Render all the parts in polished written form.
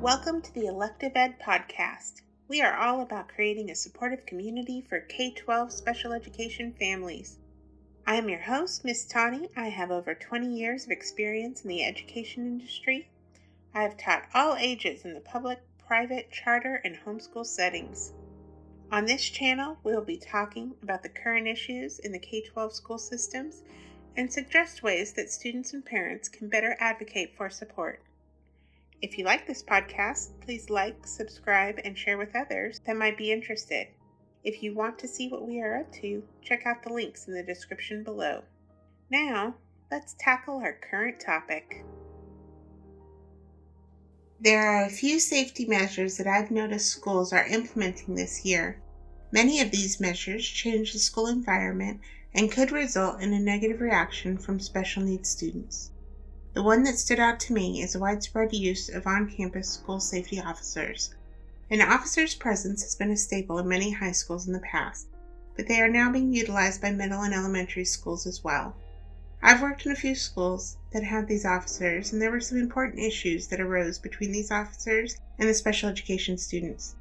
Welcome to the Elective Ed Podcast. We are all about creating a supportive community for K-12 special education families. I am your host, Miss Tawny. I have over 20 years of experience in the education industry. I have taught all ages in the public, private, charter, and homeschool settings. On this channel, we will be talking about the current issues in the K-12 school systems and suggest ways that students and parents can better advocate for support. If you like this podcast, please like, subscribe, and share with others that might be interested. If you want to see what we are up to, check out the links in the description below. Now, let's tackle our current topic. There are a few safety measures that I've noticed schools are implementing this year. Many of these measures change the school environment and could result in a negative reaction from special needs students. The one that stood out to me is the widespread use of on-campus school safety officers. An officer's presence has been a staple in many high schools in the past, but they are now being utilized by middle and elementary schools as well. I've worked in a few schools that had these officers, and there were some important issues that arose between these officers and the special education students.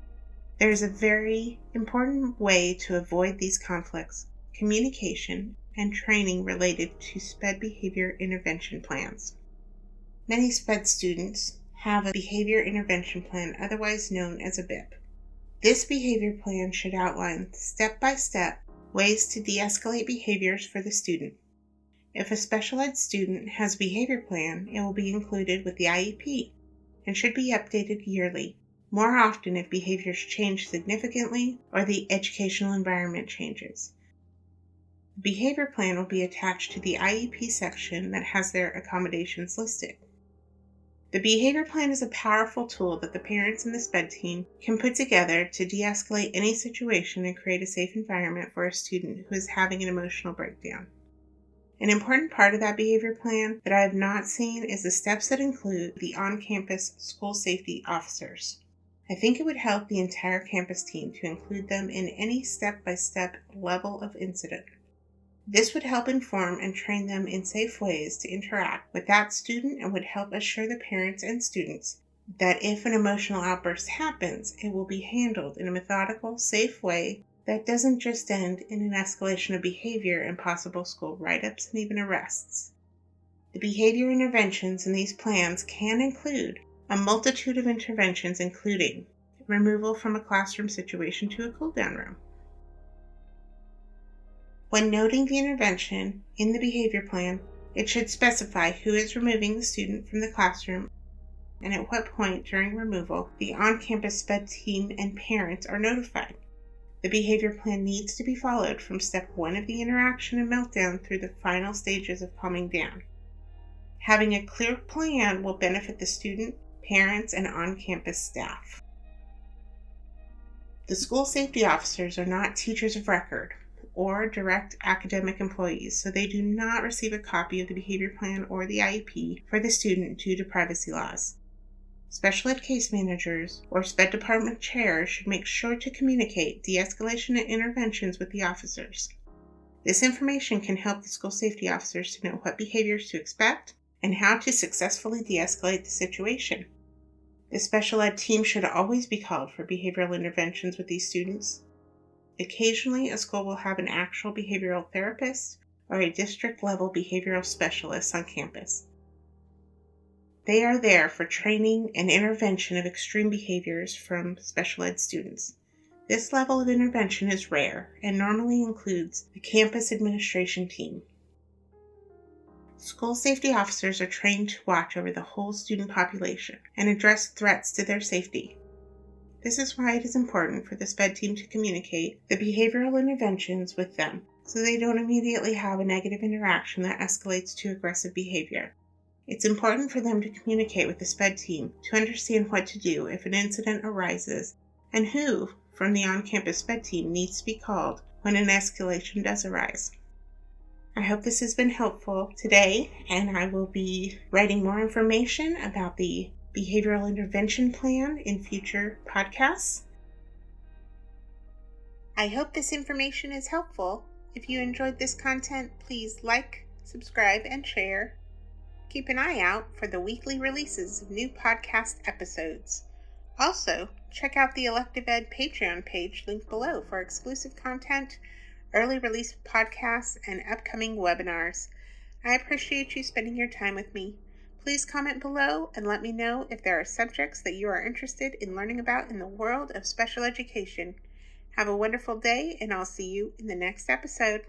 There is a very important way to avoid these conflicts: communication and training related to Sped behavior intervention plans. Many Sped students have a behavior intervention plan, otherwise known as a BIP. This behavior plan should outline step-by-step ways to de-escalate behaviors for the student. If a special ed student has a behavior plan, it will be included with the IEP and should be updated yearly, more often if behaviors change significantly or the educational environment changes. The behavior plan will be attached to the IEP section that has their accommodations listed. The behavior plan is a powerful tool that the parents and the Sped team can put together to de-escalate any situation and create a safe environment for a student who is having an emotional breakdown. An important part of that behavior plan that I have not seen is the steps that include the on-campus school safety officers. I think it would help the entire campus team to include them in any step-by-step level of incident. This would help inform and train them in safe ways to interact with that student and would help assure the parents and students that if an emotional outburst happens, it will be handled in a methodical, safe way that doesn't just end in an escalation of behavior and possible school write-ups and even arrests. The behavior interventions in these plans can include a multitude of interventions, including removal from a classroom situation to a cool-down room. When noting the intervention in the behavior plan, it should specify who is removing the student from the classroom and at what point during removal the on-campus Sped team and parents are notified. The behavior plan needs to be followed from step 1 of the interaction and meltdown through the final stages of calming down. Having a clear plan will benefit the student, parents, and on-campus staff. The school safety officers are not teachers of record or direct academic employees, so they do not receive a copy of the behavior plan or the IEP for the student due to privacy laws. Special ed case managers or Sped department chairs should make sure to communicate de-escalation and interventions with the officers. This information can help the school safety officers to know what behaviors to expect and how to successfully de-escalate the situation. The special ed team should always be called for behavioral interventions with these students. Occasionally, a school will have an actual behavioral therapist or a district-level behavioral specialist on campus. They are there for training and intervention of extreme behaviors from special ed students. This level of intervention is rare and normally includes the campus administration team. School safety officers are trained to watch over the whole student population and address threats to their safety. This is why it is important for the Sped team to communicate the behavioral interventions with them so they don't immediately have a negative interaction that escalates to aggressive behavior. It's important for them to communicate with the Sped team to understand what to do if an incident arises and who from the on-campus Sped team needs to be called when an escalation does arise. I hope this has been helpful today, and I will be writing more information about the behavioral intervention plan in future podcasts. I hope this information is helpful. If you enjoyed this content, please like, subscribe, and share. Keep an eye out for the weekly releases of new podcast episodes. Also, check out the Elective Ed Patreon page linked below for exclusive content, early release podcasts, and upcoming webinars. I appreciate you spending your time with me. Please comment below and let me know if there are subjects that you are interested in learning about in the world of special education. Have a wonderful day, and I'll see you in the next episode.